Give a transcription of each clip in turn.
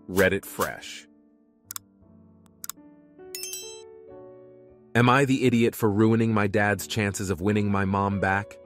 Reddit fresh. Am I the idiot for ruining my dad's chances of winning my mom back?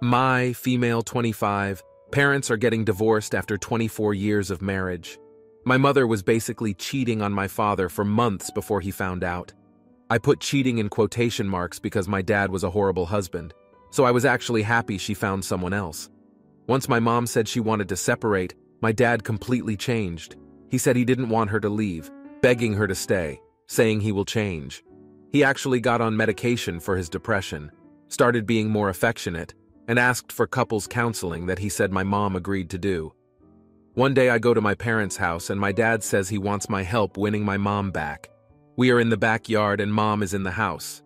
My, female 25, parents are getting divorced after 24 years of marriage. My mother was basically cheating on my father for months before he found out. I put cheating in quotation marks because my dad was a horrible husband, so I was actually happy she found someone else. Once my mom said she wanted to separate, my dad completely changed. He said he didn't want her to leave, begging her to stay, saying he will change. He actually got on medication for his depression, started being more affectionate, and asked for couples counseling that he said my mom agreed to do. One day I go to my parents' house and my dad says he wants my help winning my mom back. We are in the backyard and mom is in the house.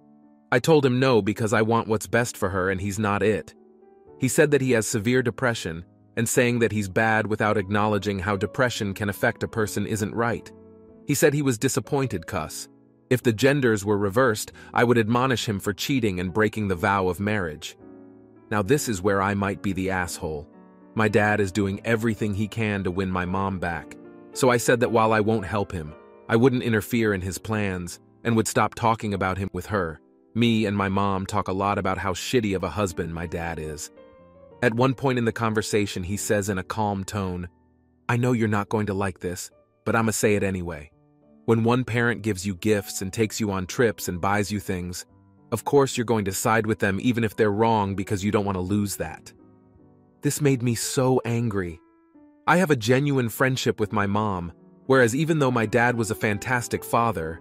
I told him no because I want what's best for her and he's not it. He said that he has severe depression and saying that he's bad without acknowledging how depression can affect a person isn't right. He said he was disappointed, cuss. If the genders were reversed, I would admonish him for cheating and breaking the vow of marriage. Now this is where I might be the asshole. My dad is doing everything he can to win my mom back. So I said that while I won't help him, I wouldn't interfere in his plans and would stop talking about him with her. Me and my mom talk a lot about how shitty of a husband my dad is. At one point in the conversation, he says in a calm tone, "I know you're not going to like this, but I'ma say it anyway. When one parent gives you gifts and takes you on trips and buys you things, of course you're going to side with them even if they're wrong because you don't want to lose that." This made me so angry. I have a genuine friendship with my mom, whereas even though my dad was a fantastic father,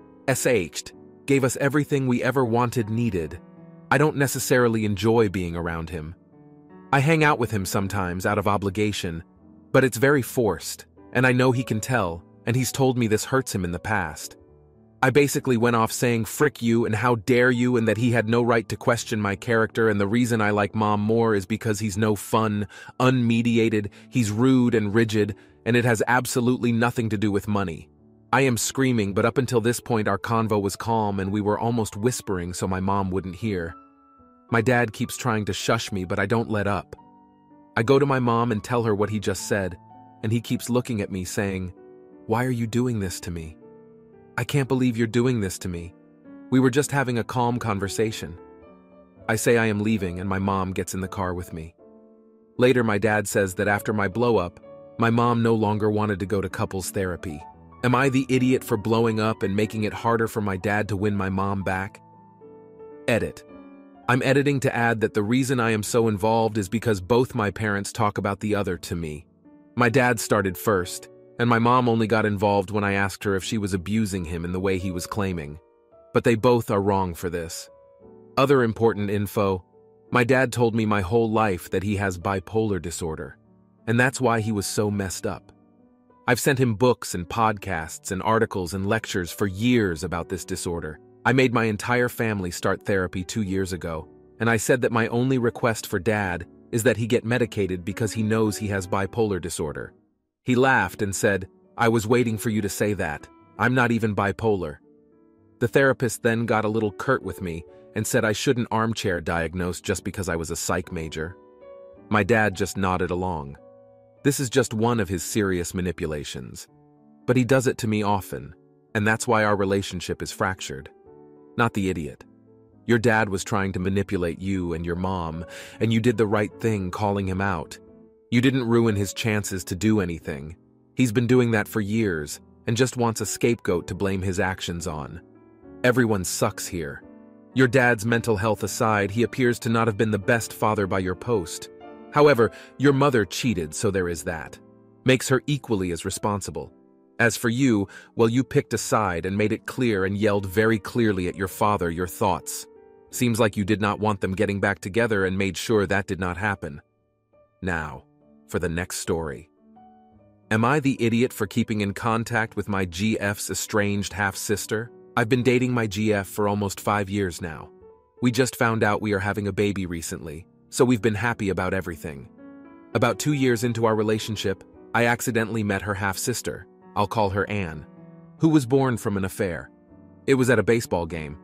gave us everything we ever wanted needed, I don't necessarily enjoy being around him. I hang out with him sometimes out of obligation, but it's very forced, and I know he can tell, and he's told me this hurts him in the past. I basically went off saying frick you and how dare you and that he had no right to question my character, and the reason I like mom more is because he's no fun, unmediated, he's rude and rigid, and it has absolutely nothing to do with money. I am screaming, but up until this point our convo was calm and we were almost whispering so my mom wouldn't hear. My dad keeps trying to shush me, but I don't let up. I go to my mom and tell her what he just said, and he keeps looking at me saying, "Why are you doing this to me? I can't believe you're doing this to me. We were just having a calm conversation." I say I am leaving and my mom gets in the car with me. Later my dad says that after my blow-up, my mom no longer wanted to go to couples therapy. Am I the idiot for blowing up and making it harder for my dad to win my mom back? Edit. I'm editing to add that the reason I am so involved is because both my parents talk about the other to me. My dad started first, and my mom only got involved when I asked her if she was abusing him in the way he was claiming. But they both are wrong for this. Other important info: my dad told me my whole life that he has bipolar disorder, and that's why he was so messed up. I've sent him books and podcasts and articles and lectures for years about this disorder. I made my entire family start therapy 2 years ago, and I said that my only request for Dad is that he get medicated because he knows he has bipolar disorder. He laughed and said, "I was waiting for you to say that. I'm not even bipolar." The therapist then got a little curt with me and said I shouldn't armchair diagnose just because I was a psych major. My dad just nodded along. This is just one of his serious manipulations. But he does it to me often, and that's why our relationship is fractured. Not the idiot. Your dad was trying to manipulate you and your mom, and you did the right thing calling him out. You didn't ruin his chances to do anything. He's been doing that for years, and just wants a scapegoat to blame his actions on. Everyone sucks here. Your dad's mental health aside, he appears to not have been the best father by your post. However, your mother cheated, so there is that. Makes her equally as responsible. As for you, well, you picked a side and made it clear and yelled very clearly at your father your thoughts. Seems like you did not want them getting back together and made sure that did not happen. Now, for the next story. Am I the idiot for keeping in contact with my GF's estranged half-sister? I've been dating my GF for almost 5 years now. We just found out we are having a baby recently, so we've been happy about everything. About 2 years into our relationship, I accidentally met her half-sister, I'll call her Anne, who was born from an affair. It was at a baseball game.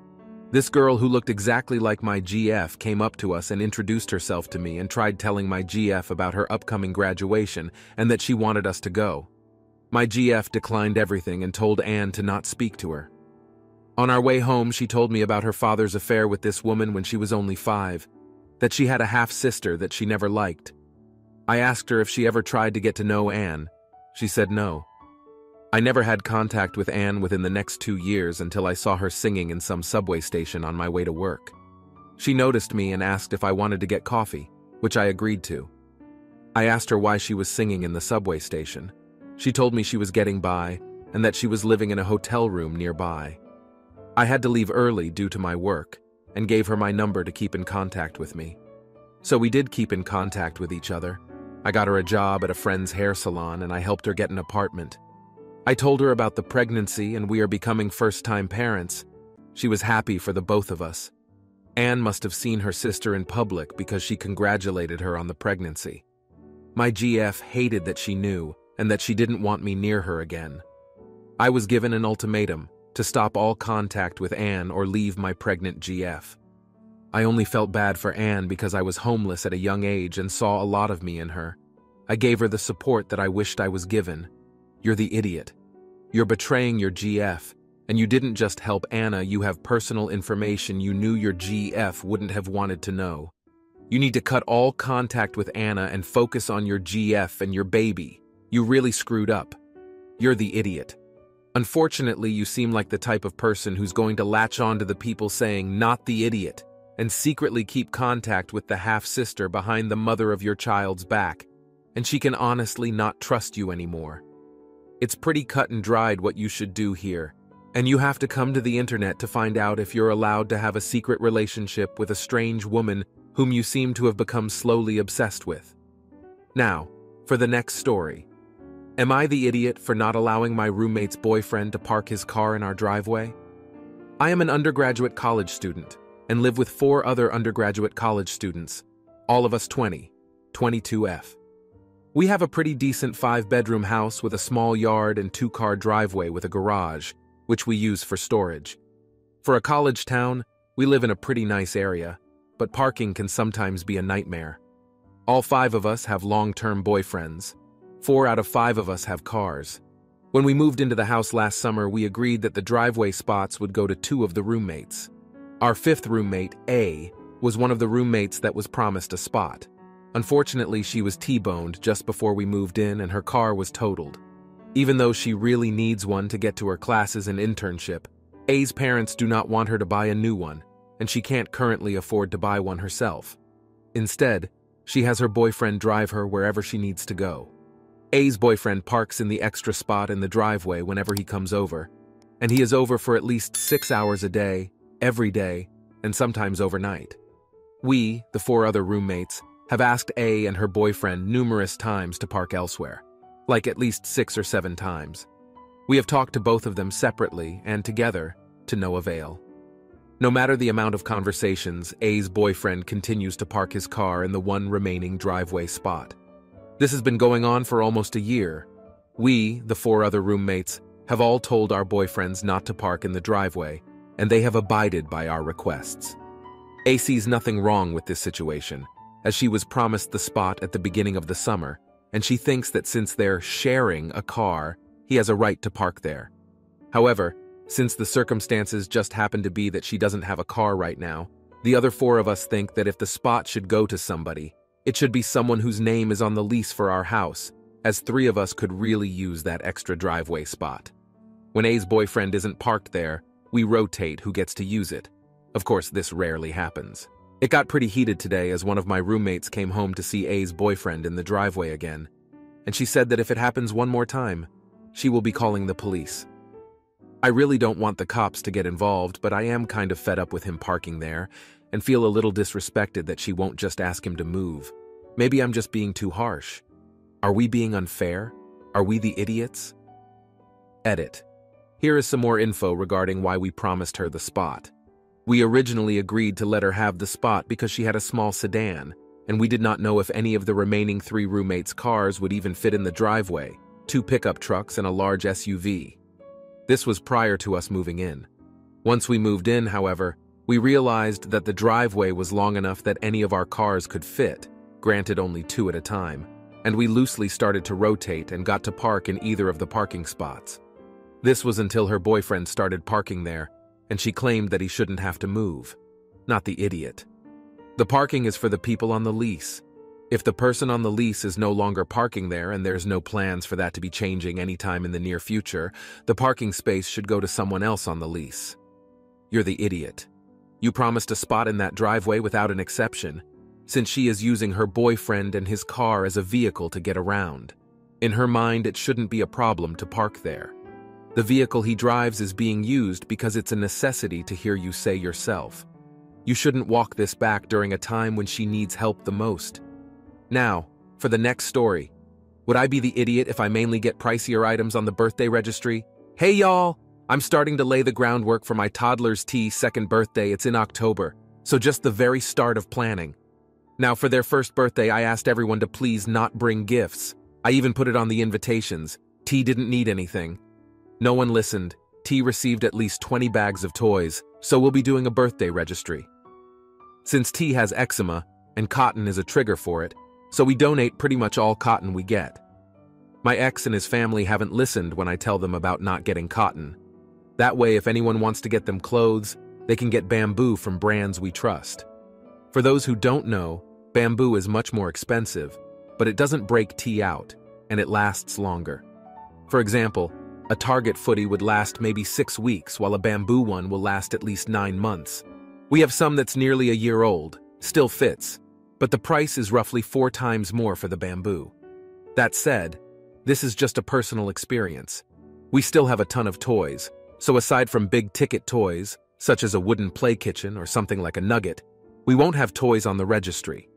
This girl who looked exactly like my GF came up to us and introduced herself to me and tried telling my GF about her upcoming graduation and that she wanted us to go. My GF declined everything and told Anne to not speak to her. On our way home, she told me about her father's affair with this woman when she was only 5, that she had a half-sister that she never liked. I asked her if she ever tried to get to know Anne. She said no. I never had contact with Anne within the next 2 years until I saw her singing in some subway station on my way to work. She noticed me and asked if I wanted to get coffee, which I agreed to. I asked her why she was singing in the subway station. She told me she was getting by and that she was living in a hotel room nearby. I had to leave early due to my work and gave her my number to keep in contact with me. So we did keep in contact with each other. I got her a job at a friend's hair salon and I helped her get an apartment. I told her about the pregnancy and we are becoming first-time parents. She was happy for the both of us. Anne must have seen her sister in public because she congratulated her on the pregnancy. My GF hated that she knew and that she didn't want me near her again. I was given an ultimatum to stop all contact with Anne or leave my pregnant GF. I only felt bad for Anne because I was homeless at a young age and saw a lot of me in her. I gave her the support that I wished I was given. You're the idiot. You're betraying your GF, and you didn't just help Anna, you have personal information you knew your GF wouldn't have wanted to know. You need to cut all contact with Anna and focus on your GF and your baby. You really screwed up. You're the idiot. Unfortunately, you seem like the type of person who's going to latch on to the people saying, "Not the idiot," and secretly keep contact with the half-sister behind the mother of your child's back, and she can honestly not trust you anymore. It's pretty cut and dried what you should do here, and you have to come to the internet to find out if you're allowed to have a secret relationship with a strange woman whom you seem to have become slowly obsessed with. Now, for the next story. Am I the idiot for not allowing my roommate's boyfriend to park his car in our driveway? I am an undergraduate college student and live with 4 other undergraduate college students, all of us 22F. We have a pretty decent 5-bedroom house with a small yard and 2-car driveway with a garage, which we use for storage. For a college town, we live in a pretty nice area, but parking can sometimes be a nightmare. All 5 of us have long-term boyfriends. 4 out of 5 of us have cars. When we moved into the house last summer, we agreed that the driveway spots would go to 2 of the roommates. Our 5th roommate, A, was one of the roommates that was promised a spot. Unfortunately, she was T-boned just before we moved in and her car was totaled. Even though she really needs one to get to her classes and internship, A's parents do not want her to buy a new one, and she can't currently afford to buy one herself. Instead, she has her boyfriend drive her wherever she needs to go. A's boyfriend parks in the extra spot in the driveway whenever he comes over, and he is over for at least 6 hours a day, every day, and sometimes overnight. We, the 4 other roommates, have asked A and her boyfriend numerous times to park elsewhere, like at least 6 or 7 times. We have talked to both of them separately and together, to no avail. No matter the amount of conversations, A's boyfriend continues to park his car in the one remaining driveway spot. This has been going on for almost a year. We, the 4 other roommates, have all told our boyfriends not to park in the driveway, and they have abided by our requests. A sees nothing wrong with this situation, as she was promised the spot at the beginning of the summer, and she thinks that since they're sharing a car, he has a right to park there. However, since the circumstances just happen to be that she doesn't have a car right now, the other 4 of us think that if the spot should go to somebody, it should be someone whose name is on the lease for our house, as 3 of us could really use that extra driveway spot. When A's boyfriend isn't parked there, we rotate who gets to use it. Of course, this rarely happens. It got pretty heated today as one of my roommates came home to see A's boyfriend in the driveway again, and she said that if it happens one more time, she will be calling the police. I really don't want the cops to get involved, but I am kind of fed up with him parking there and feel a little disrespected that she won't just ask him to move. Maybe I'm just being too harsh. Are we being unfair? Are we the idiots? Edit. Here is some more info regarding why we promised her the spot. We originally agreed to let her have the spot because she had a small sedan, and we did not know if any of the remaining 3 roommates' cars would even fit in the driveway, 2 pickup trucks and a large SUV. This was prior to us moving in. Once we moved in, however, we realized that the driveway was long enough that any of our cars could fit, granted only 2 at a time. and we loosely started to rotate and got to park in either of the parking spots. This was until her boyfriend started parking there, and she claimed that he shouldn't have to move. Not the idiot. The parking is for the people on the lease. If the person on the lease is no longer parking there and there's no plans for that to be changing anytime in the near future, the parking space should go to someone else on the lease. You're the idiot. You promised a spot in that driveway without an exception, since she is using her boyfriend and his car as a vehicle to get around. In her mind, it shouldn't be a problem to park there. The vehicle he drives is being used because it's a necessity to hear you say yourself. You shouldn't walk this back during a time when she needs help the most. Now, for the next story. Would I be the idiot if I mainly get pricier items on the birthday registry? Hey y'all! I'm starting to lay the groundwork for my toddler's T's second birthday. It's in October, so just the very start of planning. Now, for their first birthday, I asked everyone to please not bring gifts. I even put it on the invitations. T didn't need anything. No one listened. T received at least 20 bags of toys, so we'll be doing a birthday registry. Since T has eczema, and cotton is a trigger for it, so we donate pretty much all cotton we get. My ex and his family haven't listened when I tell them about not getting cotton. That way, if anyone wants to get them clothes, they can get bamboo from brands we trust. For those who don't know, bamboo is much more expensive, but it doesn't break T out, and it lasts longer. For example, a Target footy would last maybe 6 weeks, while a bamboo one will last at least 9 months. We have some that's nearly a year old, still fits, but the price is roughly 4 times more for the bamboo. That said, this is just a personal experience. We still have a ton of toys, so aside from big-ticket toys, such as a wooden play kitchen or something like a nugget, we won't have toys on the registry.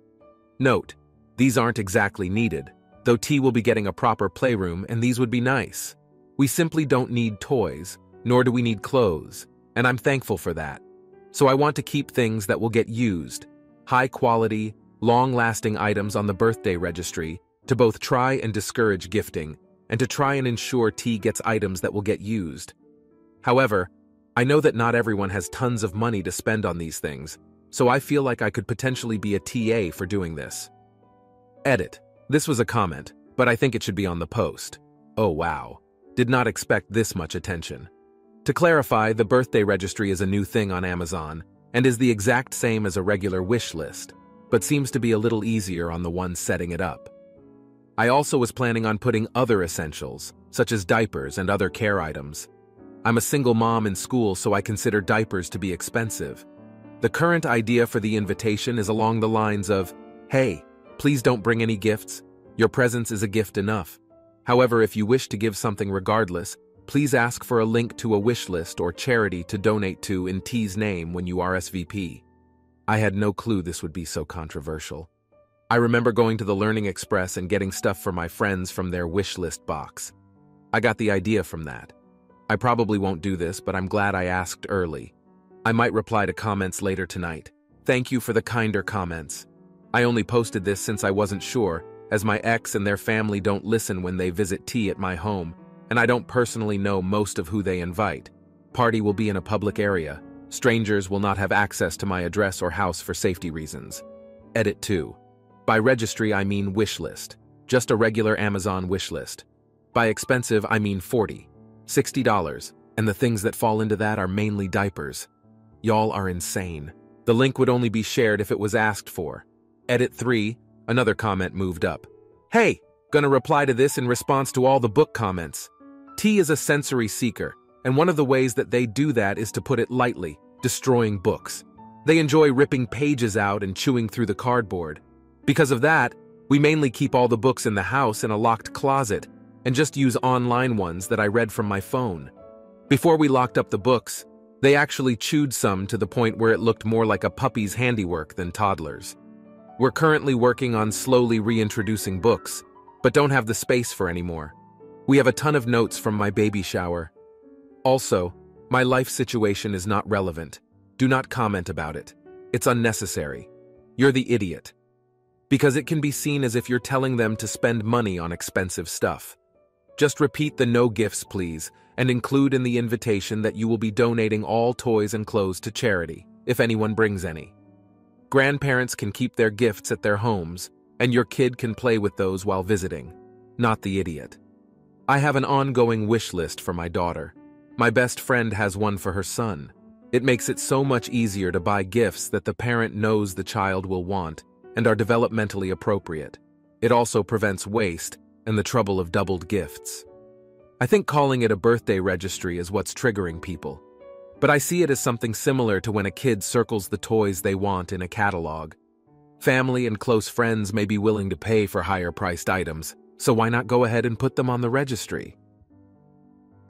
Note, these aren't exactly needed, though T will be getting a proper playroom and these would be nice. We simply don't need toys, nor do we need clothes, and I'm thankful for that. So I want to keep things that will get used, high-quality, long-lasting items on the birthday registry to both try and discourage gifting, and to try and ensure T gets items that will get used. However, I know that not everyone has tons of money to spend on these things, so I feel like I could potentially be a TA for doing this. Edit. This was a comment, but I think it should be on the post. Oh wow. Did not expect this much attention. To clarify, the birthday registry is a new thing on Amazon, and is the exact same as a regular wish list, but seems to be a little easier on the one setting it up. I also was planning on putting other essentials, such as diapers and other care items. I'm a single mom in school, so I consider diapers to be expensive. The current idea for the invitation is along the lines of, hey, please don't bring any gifts. Your presence is a gift enough. However, if you wish to give something regardless, please ask for a link to a wish list or charity to donate to in T's name when you RSVP. I had no clue this would be so controversial. I remember going to the Learning Express and getting stuff for my friends from their wish list box. I got the idea from that. I probably won't do this, but I'm glad I asked early. I might reply to comments later tonight. Thank you for the kinder comments. I only posted this since I wasn't sure, as my ex and their family don't listen when they visit T at my home, and I don't personally know most of who they invite. Party will be in a public area. Strangers will not have access to my address or house for safety reasons. Edit 2. By registry, I mean wish list. Just a regular Amazon wish list. By expensive, I mean $40, $60, and the things that fall into that are mainly diapers. Y'all are insane. The link would only be shared if it was asked for. Edit 3. Another comment moved up. Hey, gonna reply to this in response to all the book comments. T is a sensory seeker, and one of the ways that they do that is to put it lightly, destroying books. They enjoy ripping pages out and chewing through the cardboard. Because of that, we mainly keep all the books in the house in a locked closet and just use online ones that I read from my phone. Before we locked up the books, they actually chewed some to the point where it looked more like a puppy's handiwork than toddlers. We're currently working on slowly reintroducing books, but don't have the space for any more. We have a ton of notes from my baby shower. Also, my life situation is not relevant. Do not comment about it. It's unnecessary. You're the idiot. Because it can be seen as if you're telling them to spend money on expensive stuff. Just repeat the no gifts, please, and include in the invitation that you will be donating all toys and clothes to charity, if anyone brings any. Grandparents can keep their gifts at their homes, and your kid can play with those while visiting. Not the idiot. I have an ongoing wish list for my daughter. My best friend has one for her son. It makes it so much easier to buy gifts that the parent knows the child will want and are developmentally appropriate. It also prevents waste and the trouble of doubled gifts. I think calling it a birthday registry is what's triggering people. But I see it as something similar to when a kid circles the toys they want in a catalog. Family and close friends may be willing to pay for higher-priced items, so why not go ahead and put them on the registry?